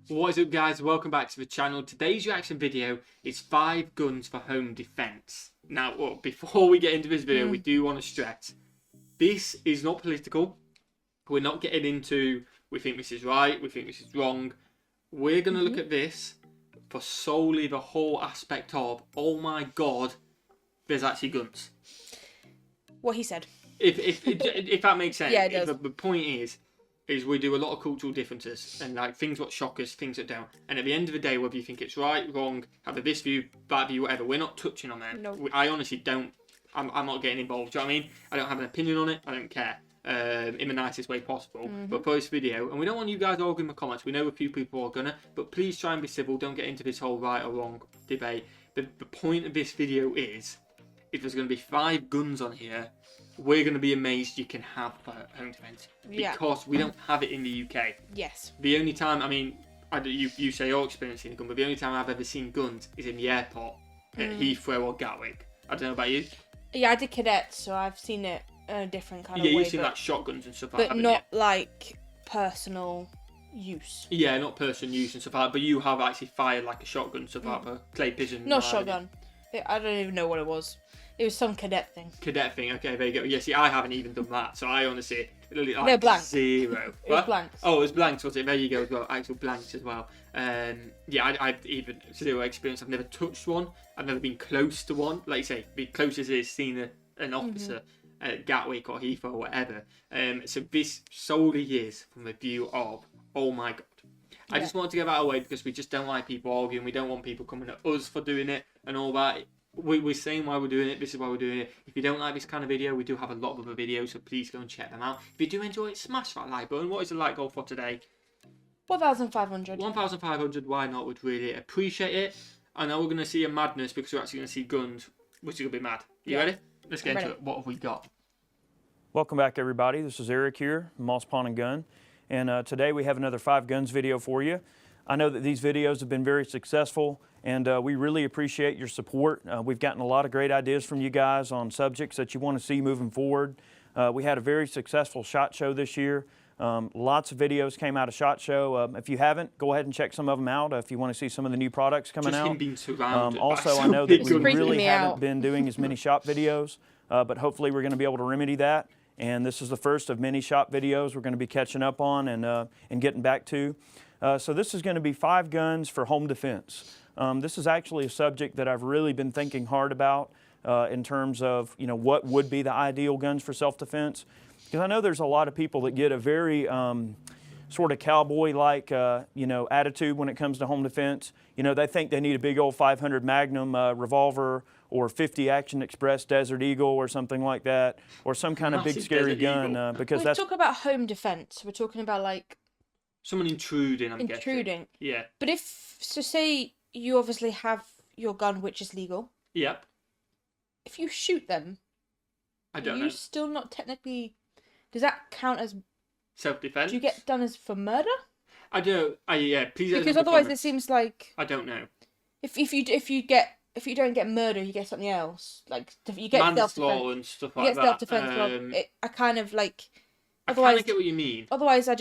What is up, guys? Welcome back to the channel. Today's reaction video is 5 guns for home defense. Now, before we get into this video, we do want to stress this is not political. We're not getting into we think this is right, we think this is wrong. We're going to look at this for solely the whole aspect of, oh my god, there's actually guns. What he said. If that makes sense. Yeah, it does. The point is we do a lot of cultural differences and like things what shock us, things that don't. And at the end of the day, whether you think it's right, wrong, have a this view, that view, whatever, we're not touching on them. No. I honestly don't. I'm not getting involved. Do you know what I mean? I don't have an opinion on it. I don't care. In the nicest way possible. But for this video, and we don't want you guys arguing in the comments. We know a few people are gonna, but please try and be civil. Don't get into this whole right or wrong debate. The point of this video is, if there's going to be 5 guns on here, we're going to be amazed you can have for home defense because we don't have it in the UK. Yes. The only time, I mean, you say you're experiencing a gun, but the only time I've ever seen guns is in the airport at Heathrow or Gatwick. I don't know about you. Yeah, I did cadet, so I've seen it in a different kind of way. Yeah, you've seen like shotguns and stuff like that. But not like personal use. Yeah, not personal use and stuff like that. But you have actually fired like a shotgun, stuff like that, clay pigeon. Not shotgun. I don't even know what it was. It was some cadet thing. Cadet thing, okay, there you go. Yeah, see, I haven't even done that, so I honestly, like, they're blank. Zero. It was blanks. Oh, it was blanks, was it? There you go as well, actual blanks as well. Yeah, I've even zero experience. I've never touched one. I've never been close to one. Like you say, the closest is seeing an officer at Gatwick or Heathrow or whatever. So this solely is from the view of, oh my god. I just wanted to get that away because we just don't like people arguing. We don't want people coming at us for doing it and all that. We're saying why we're doing it. This is why we're doing it. If you don't like this kind of video, we do have a lot of other videos, so please go and check them out. If you do enjoy it, smash that like button. What is the like goal for today? 1,500. 1,500. Why not? Would really appreciate it. I know we're going to see a madness because we're actually going to see guns, which is going to be mad. You ready? Let's get into it. What have we got? Welcome back, everybody. This is Eric here, Moss Pawn and Gun, and today we have another 5 guns video for you. I know that these videos have been very successful, and we really appreciate your support. We've gotten a lot of great ideas from you guys on subjects that you want to see moving forward. We had a very successful SHOT Show this year. Lots of videos came out of SHOT Show. If you haven't, go ahead and check some of them out if you want to see some of the new products coming out. Just him being surrounded also, I know that we really haven't been doing as many shop videos, but hopefully we're going to be able to remedy that. And this is the first of many shop videos we're going to be catching up on and getting back to. So this is going to be 5 guns for home defense. This is actually a subject that I've really been thinking hard about in terms of, you know, what would be the ideal guns for self-defense. Because I know there's a lot of people that get a very sort of cowboy-like, you know, attitude when it comes to home defense. You know, they think they need a big old 500 Magnum revolver or 50 Action Express Desert Eagle or something like that, or some kind of big scary gun. Because We're talking about home defense. We're talking about like someone intruding. I'm guessing. Yeah. But say you obviously have your gun, which is legal. Yep. If you shoot them, I don't know. You still not technically. Does that count as self-defense? Do you get done as for murder? I don't. Yeah. Please. Because otherwise, it seems like I don't know. If you don't get murder, you get something else. Like you get manslaughter and stuff like that. You get self-defense. I kind of like. I kind of get what you mean. Otherwise, I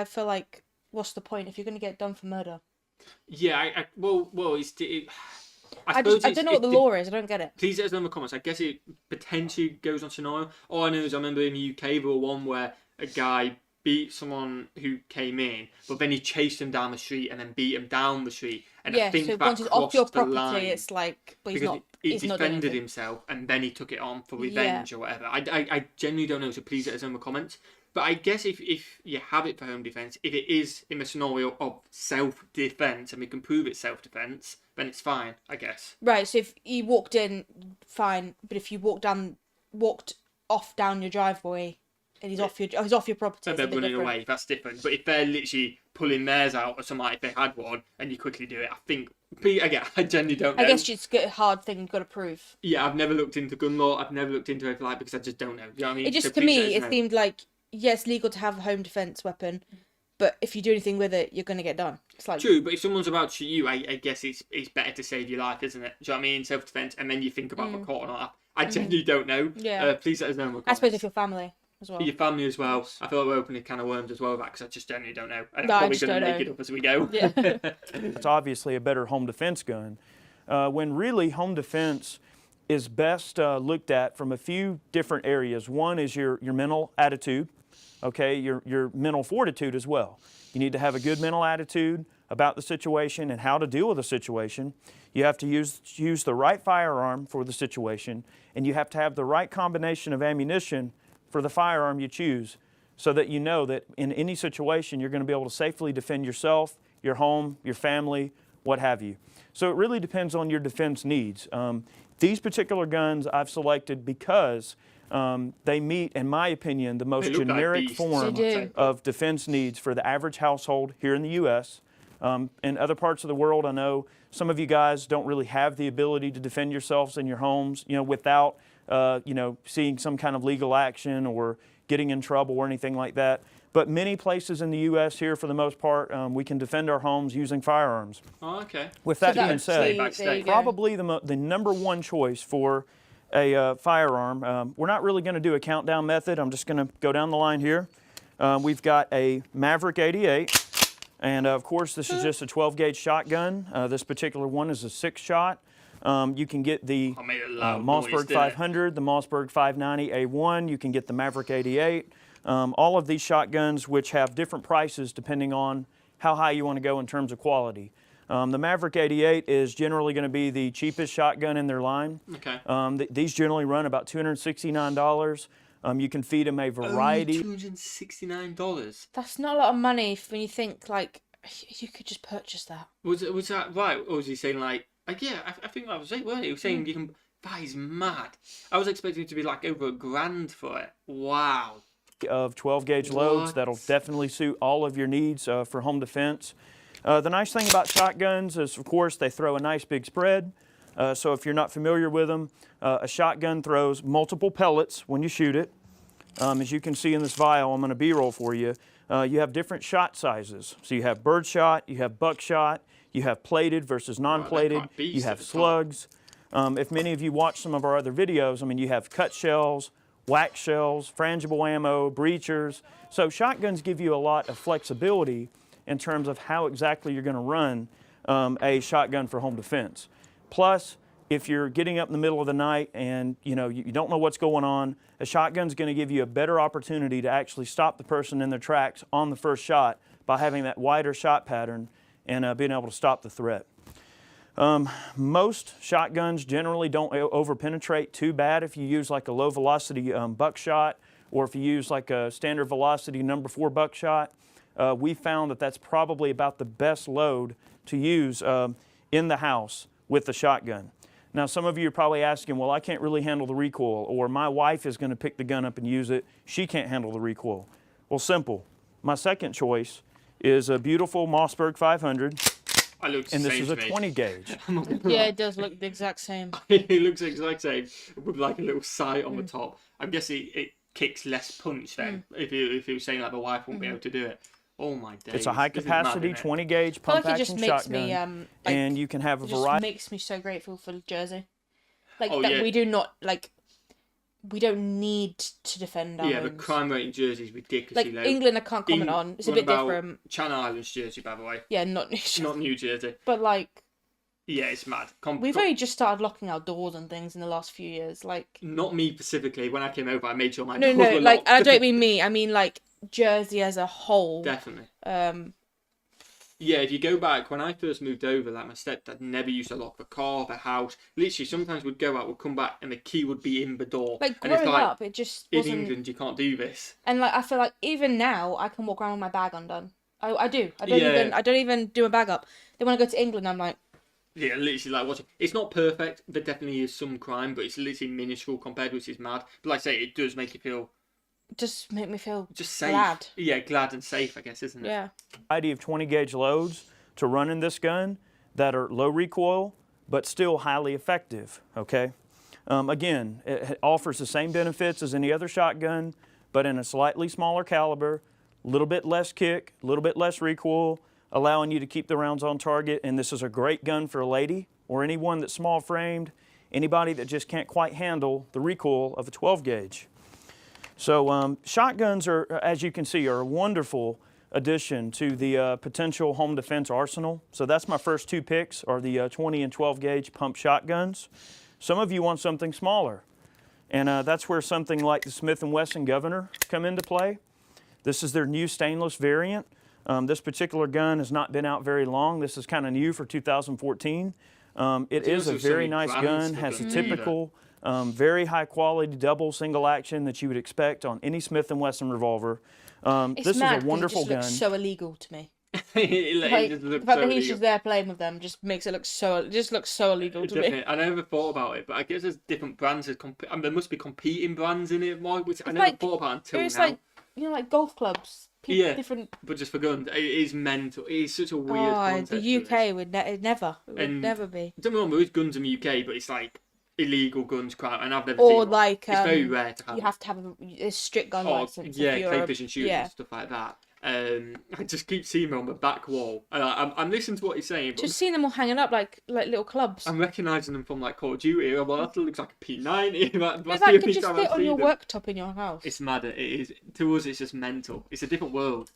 feel like, what's the point if you're going to get done for murder? Yeah, well, I don't know what the law is. I don't get it. Please let us know in the comments. I guess it potentially goes on scenario. All I know is I remember in the UK there was one where a guy beat someone who came in, but then he chased him down the street and then beat him down the street. And I think so that once he's off your property, line, it's like, but he defended himself and then he took it on for revenge or whatever. I genuinely don't know, so please let us know in the comments. But I guess if you have it for home defence, if it is in the scenario of self-defence and we can prove it's self-defence, then it's fine, I guess. Right, so if he walked in, fine. But if you walked off down your driveway and he's off your property, and they're running away, that's different. But if they're literally pulling theirs out or something, if they had one and you quickly do it, I think. Again, I genuinely don't know. I guess it's a hard thing you've got to prove. Yeah, I've never looked into gun law. I've never looked into anything like because I just don't know. Do you know what I mean? It just to me, it seemed like. Yes, legal to have a home defense weapon, but if you do anything with it, you're going to get done. It's like true, but if someone's about to shoot you, I guess it's better to save your life, isn't it? Do you know what I mean? Self-defense, and then you think about the court or not. I genuinely don't know. Yeah. Please let us know in the comments. I suppose if you're family. as well. Your family as well. I feel like we're opening a can of worms as well with that because I just generally don't know. And No, I'm I probably just going to don't make know. it up as we go. Yeah. It's obviously a better home defense gun. When really home defense is best looked at from a few different areas. One is your mental attitude, okay, your mental fortitude as well. You need to have a good mental attitude about the situation and how to deal with the situation. You have to use the right firearm for the situation, and you have to have the right combination of ammunition for the firearm you choose, so that you know that in any situation you're going to be able to safely defend yourself, your home, your family, what have you. So it really depends on your defense needs. These particular guns I've selected because they meet, in my opinion, the most generic form of defense needs for the average household here in the U.S. In other parts of the world, I know some of you guys don't really have the ability to defend yourselves in your homes, without, seeing some kind of legal action or getting in trouble or anything like that. But many places in the U.S. here, for the most part, we can defend our homes using firearms. Oh, okay. With that being said, probably the number one choice for a firearm, we're not really going to do a countdown method. I'm just going to go down the line here. We've got a Maverick 88, and of course this is just a 12-gauge shotgun. This particular one is a 6-shot. You can get the Mossberg 500, the Mossberg 590A1. You can get the Maverick 88. All of these shotguns, which have different prices depending on how high you want to go in terms of quality. The Maverick 88 is generally going to be the cheapest shotgun in their line. Okay. These generally run about $269. You can feed them a variety. $269. That's not a lot of money when you think like you could just purchase that. Was that right? Or was he saying like, yeah, I think that was it, weren't he? He was saying you can. That is mad. I was expecting it to be like over $1,000 for it. Wow. Of 12-gauge loads that'll definitely suit all of your needs for home defense. The nice thing about shotguns is, of course, they throw a nice big spread. So if you're not familiar with them, a shotgun throws multiple pellets when you shoot it. As you can see in this vial, I'm going to B-roll for you. You have different shot sizes. So you have birdshot, you have buckshot, you have plated versus non-plated, you have slugs. If many of you watch some of our other videos, you have cut shells, wax shells, frangible ammo, breachers. So shotguns give you a lot of flexibility in terms of how exactly you're going to run a shotgun for home defense. Plus, if you're getting up in the middle of the night and you don't know what's going on, a shotgun's going to give you a better opportunity to actually stop the person in their tracks on the first shot by having that wider shot pattern and being able to stop the threat. Most shotguns generally don't over-penetrate too bad if you use like a low velocity buckshot, or if you use like a standard velocity number 4 buckshot. We found that that's probably about the best load to use in the house with the shotgun. Now some of you are probably asking, well, I can't really handle the recoil, or my wife is going to pick the gun up and use it. She can't handle the recoil. Well, simple. My second choice is a beautiful Mossberg 500. And this is a 20-gauge. Yeah, it does look the exact same. It looks the exact same with like a little sight on the top. I'm guessing it kicks less punch then. If you were saying like the wife won't be able to do it. Oh my days. It's a high-capacity 20-gauge pump-action shotgun, and you can have a variety. It just makes me so grateful for Jersey. We do not we don't need to defend our homes. The crime rate in Jersey is ridiculously low. England, I can't comment on. It's a bit different. Channel Islands, Jersey, by the way. Yeah, not New Jersey. Not New Jersey. But yeah, it's mad. We've only just started locking our doors and things in the last few years. Not me specifically. When I came over, I made sure my doors were locked. I don't mean me. I mean Jersey as a whole. Definitely. Yeah, if you go back, when I first moved over, my stepdad never used to lock the car, the house. Literally, sometimes we'd go out, we'd come back, and the key would be in the door. Growing up, it just wasn't... In England, you can't do this. And I feel like even now, I can walk around with my bag undone. I do. I don't even do a bag up. Then when I go to England, I'm like... Yeah, literally watching. It's not perfect. There definitely is some crime, but it's literally minuscule compared to which is mad. But like I say, it does make you feel... Just make me feel just safe. Glad. Yeah, glad and safe, I guess, isn't it? Yeah. Variety of 20-gauge loads to run in this gun that are low recoil, but still highly effective, okay? Again, it offers the same benefits as any other shotgun, but in a slightly smaller caliber, a little bit less kick, a little bit less recoil, allowing you to keep the rounds on target. And this is a great gun for a lady or anyone that's small-framed, anybody that just can't quite handle the recoil of a 12-gauge. So shotguns are, as you can see, are a wonderful addition to the potential home defense arsenal. So that's my first two picks are the 20 and 12 gauge pump shotguns. Some of you want something smaller, and that's where something like the Smith & Wesson Governor come into play. This is their new stainless variant. This particular gun has not been out very long. This is kind of new for 2014. It is a very nice gun, has a typical, very high quality double single action that you would expect on any Smith & Wesson revolver. This is a wonderful gun. It just looks so illegal to me. The fact that he's just there playing with them just makes it look so. It just looks so illegal to me. I never thought about it, but I guess there's different brands. There must be competing brands in it, which I never thought about until now. It's like like golf clubs. Different. But just for guns, it is mental. It is such a weird concept. The UK would never be. Don't get me wrong, there is guns in the UK, but it's like illegal guns, crap, and I've never seen. Or like it's very rare to have. You have to have a strict gun license. Clay fishing shooting and stuff like that. I just keep seeing them on the back wall, and I'm listening to what he's saying. But just seeing them all hanging up like little clubs. I'm recognising them from like Call of Duty. I'm like, that looks like a P90. That could just fit on your worktop in your house. It's mad. It is. To us, it's just mental. It's a different world.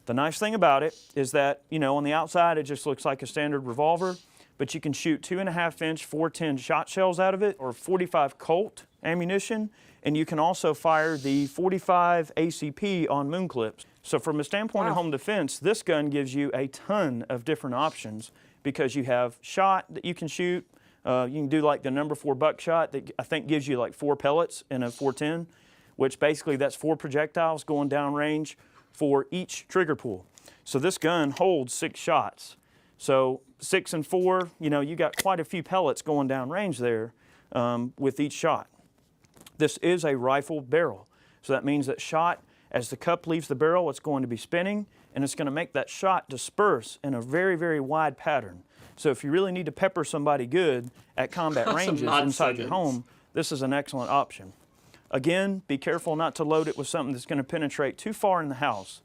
The nice thing about it is that on the outside it just looks like a standard revolver, but you can shoot 2.5-inch 410 shot shells out of it, or 45 Colt ammunition, and you can also fire the 45 ACP on moon clips. So from a standpoint of home defense, this gun gives you a ton of different options because you have shot that you can shoot. You can do like the number 4 buckshot that I think gives you like 4 pellets in a 410, which basically that's 4 projectiles going downrange for each trigger pull. So this gun holds 6 shots. So 6 and 4, you got quite a few pellets going downrange there with each shot. This is a rifle barrel. So that means that shot, as the cup leaves the barrel, it's going to be spinning, and it's going to make that shot disperse in a very, very wide pattern. So if you really need to pepper somebody good at combat ranges inside your home, this is an excellent option. Again, be careful not to load it with something that's going to penetrate too far in the house.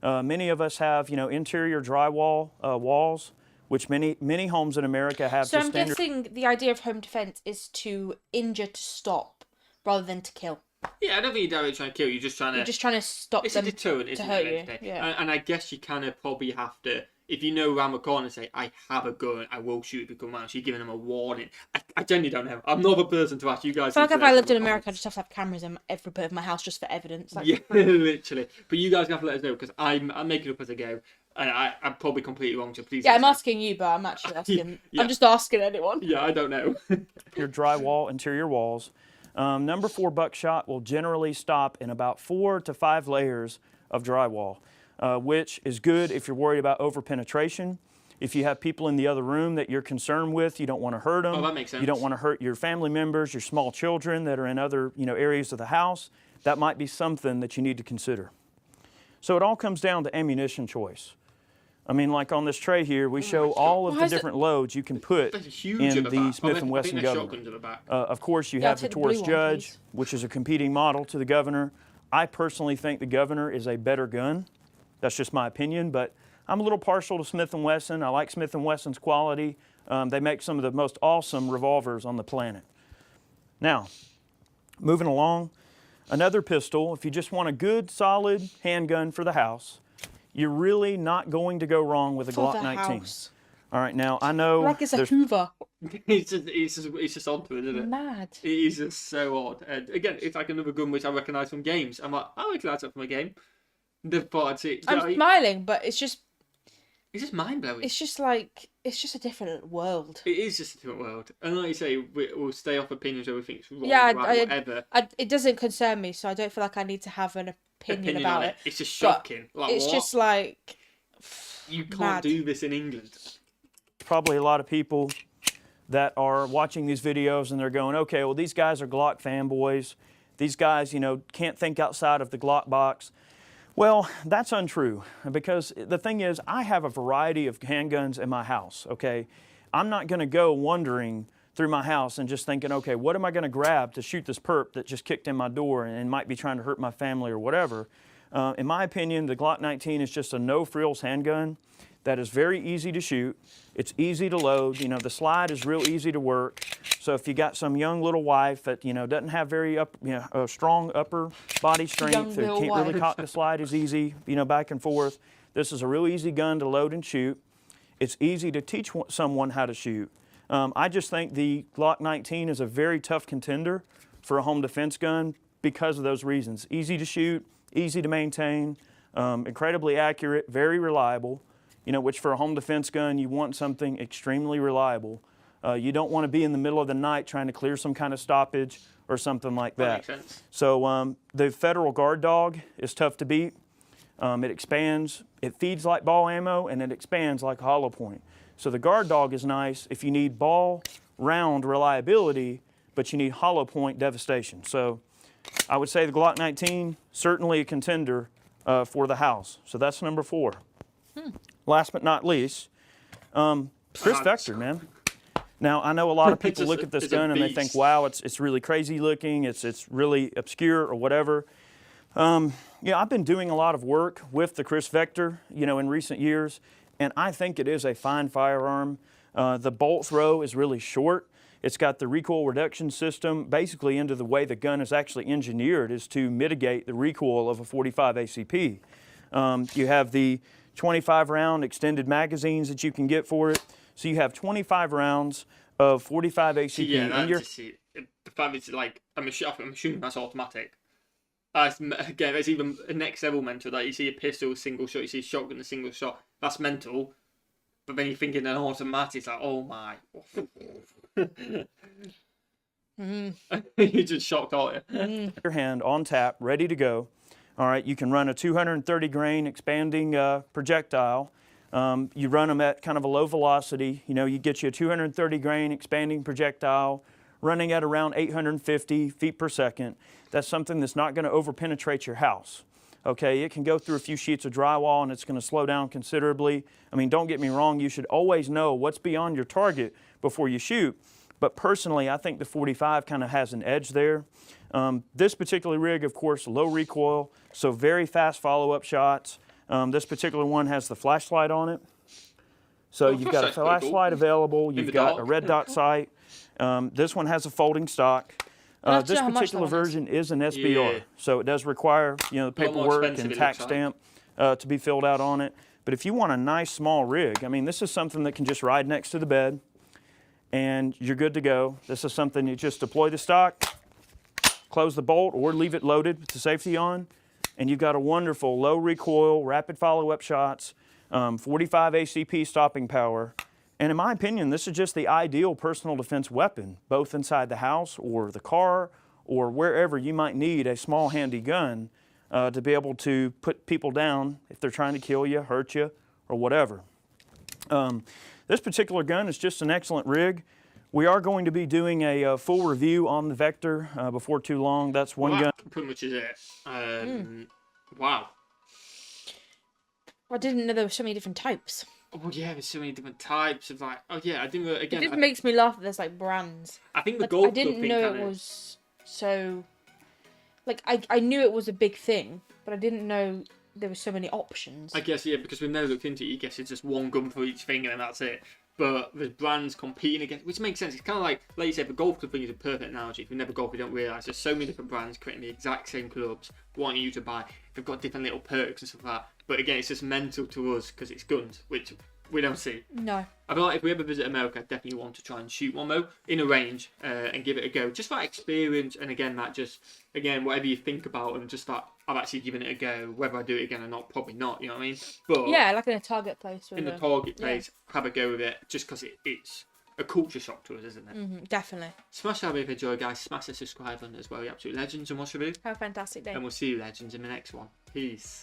Many of us have, interior drywall walls, which many homes in America have. So I'm guessing the idea of home defense is to injure to stop rather than to kill. Yeah, I don't think you're directly trying to kill. You're just trying to stop it's them. It's a deterrent, to hurt you. Yeah. And I guess you kind of probably have to, if you know around the corner and say, I have a gun, I will shoot if you come around. So you're giving them a warning. I genuinely don't know. I'm not the person to ask you guys. I feel like if I lived in America, I'd just have to have cameras in every bit of my house just for evidence. Yeah, literally. But you guys have to let us know because I'm making it up as I go. And I'm probably completely wrong, so please. Yeah, I'm asking you, but I'm actually asking. Yeah. I'm just asking anyone. Yeah, I don't know. Your drywall, interior walls. Number 4 buckshot will generally stop in about 4 to 5 layers of drywall, which is good if you're worried about over-penetration. If you have people in the other room that you're concerned with, you don't want to hurt them. Oh, that makes sense. You don't want to hurt your family members, your small children that are in other areas of the house. That might be something that you need to consider. So it all comes down to ammunition choice. I mean, like on this tray here, we show all of the different loads you can put in the Smith & Wesson Governor. Of course, you have the Taurus Judge, which is a competing model to the Governor. I personally think the Governor is a better gun. That's just my opinion, but I'm a little partial to Smith & Wesson. I like Smith & Wesson's quality. They make some of the most awesome revolvers on the planet. Now, moving along, another pistol, if you just want a good, solid handgun for the house, you're really not going to go wrong with a Glock 19. House. All right, now I know. Like it's a Hoover. It's just odd to it, isn't it? Mad. It is just so odd. And again, it's like another gun which I recognise from games. I'm like, I recognise that from a game. Never thought I'd see it. I'm smiling, but it's just mind blowing. It's just a different world. It is just a different world. And like you say, we'll stay off opinions where we think it's wrong, whatever. It doesn't concern me, so I don't feel like I need to have an opinion about it. It's just shocking. Like, it's what? Just like you can't do this in England. Probably a lot of people that are watching these videos and they're going, okay, well, these guys are Glock fanboys. These guys, can't think outside of the Glock box. Well, that's untrue, because the thing is, I have a variety of handguns in my house, okay? I'm not going to go wandering through my house and just thinking, okay, what am I going to grab to shoot this perp that just kicked in my door and might be trying to hurt my family or whatever. In my opinion, the Glock 19 is just a no-frills handgun that is very easy to shoot. It's easy to load. You know, the slide is real easy to work. So if you got some young little wife that, you know, doesn't have very strong upper body strength, who can't really cock the slide as easy, you know, back and forth, this is a real easy gun to load and shoot. It's easy to teach someone how to shoot. I just think the Glock 19 is a very tough contender for a home defense gun because of those reasons. Easy to shoot, easy to maintain, incredibly accurate, very reliable. You know, which for a home defense gun, you want something extremely reliable. You don't want to be in the middle of the night trying to clear some kind of stoppage or something like that. That makes sense. So the Federal Guard Dog is tough to beat. It expands, it feeds like ball ammo, and it expands like a hollow point. So the Guard Dog is nice if you need ball round reliability, but you need hollow point devastation. So I would say the Glock 19, certainly a contender for the house. So that's number 4. Last but not least, Chris Vector, man. Now, I know a lot of people look at this gun and they think, wow, it's really crazy looking, it's really obscure or whatever. Yeah, I've been doing a lot of work with the Chris Vector, you know, in recent years, and I think it is a fine firearm. The bolt throw is really short. It's got the recoil reduction system. Basically, into the way the gun is actually engineered is to mitigate the recoil of a .45 ACP. You have the 25 round extended magazines that you can get for it. So you have 25 rounds of .45 ACP. Yeah, in your... the fact it's like, I'm assuming that's automatic. Again, there's even a next level mental. Like you see a pistol, single shot, you see a shotgun, a single shot. That's mental. But then you think in an automatic, it's like, oh my. You're just shocked, aren't you? Your hand on tap, ready to go. All right, you can run a 230 grain expanding projectile. You run them at kind of a low velocity. You know, you get you a 230 grain expanding projectile running at around 850 feet per second. That's something that's not going to overpenetrate your house. Okay, it can go through a few sheets of drywall and it's going to slow down considerably. I mean, don't get me wrong, you should always know what's beyond your target before you shoot. But personally, I think the .45 kind of has an edge there. This particular rig, of course, low recoil, so very fast follow-up shots. This particular one has the flashlight on it. So you've got a flashlight available, you've got a red dot sight. This one has a folding stock. This particular version is an SBR, so it does require, you know, the paperwork and tax stamp to be filled out on it. But if you want a nice small rig, I mean, this is something that can just ride next to the bed and you're good to go. This is something you just deploy the stock, close the bolt or leave it loaded with the safety on, and you've got a wonderful low recoil, rapid follow-up shots, .45 ACP stopping power. And in my opinion, this is just the ideal personal defense weapon, both inside the house or the car or wherever you might need a small handy gun to be able to put people down if they're trying to kill you, hurt you, or whatever. This particular gun is just an excellent rig. We are going to be doing a full review on the Vector before too long. That's one gun. That pretty much is it. Wow. I didn't know there were so many different types. Oh yeah, there's so many different types of like. Oh yeah, I didn't. Again, it just makes me laugh that there's like brands. I think the like, gold. I didn't know it was so. Like I knew it was a big thing, but I didn't know there were so many options. I guess yeah, because we've never looked into it. I guess it's just one gun for each finger and that's it. But there's brands competing against, which makes sense. It's kind of like you said, the golf club thing is a perfect analogy. If we never golf, we don't realise there's so many different brands creating the exact same clubs, wanting you to buy. They've got different little perks and stuff like that. But again, it's just mental to us because it's guns, which we don't see. No. I feel like if we ever visit America, I definitely want to try and shoot one though in a range and give it a go, just for that experience. And again, that just whatever you think about them, just that I've actually given it a go. Whether I do it again or not, probably not. You know what I mean? But yeah, like in a Target place. In the Target place, have a go with it, just because it's a culture shock to us, isn't it? Definitely. Smash that if you enjoy, guys. Smash the subscribe button as well. You're absolute legends, and watch the video. Have a fantastic day. And we'll see you legends in the next one. Peace.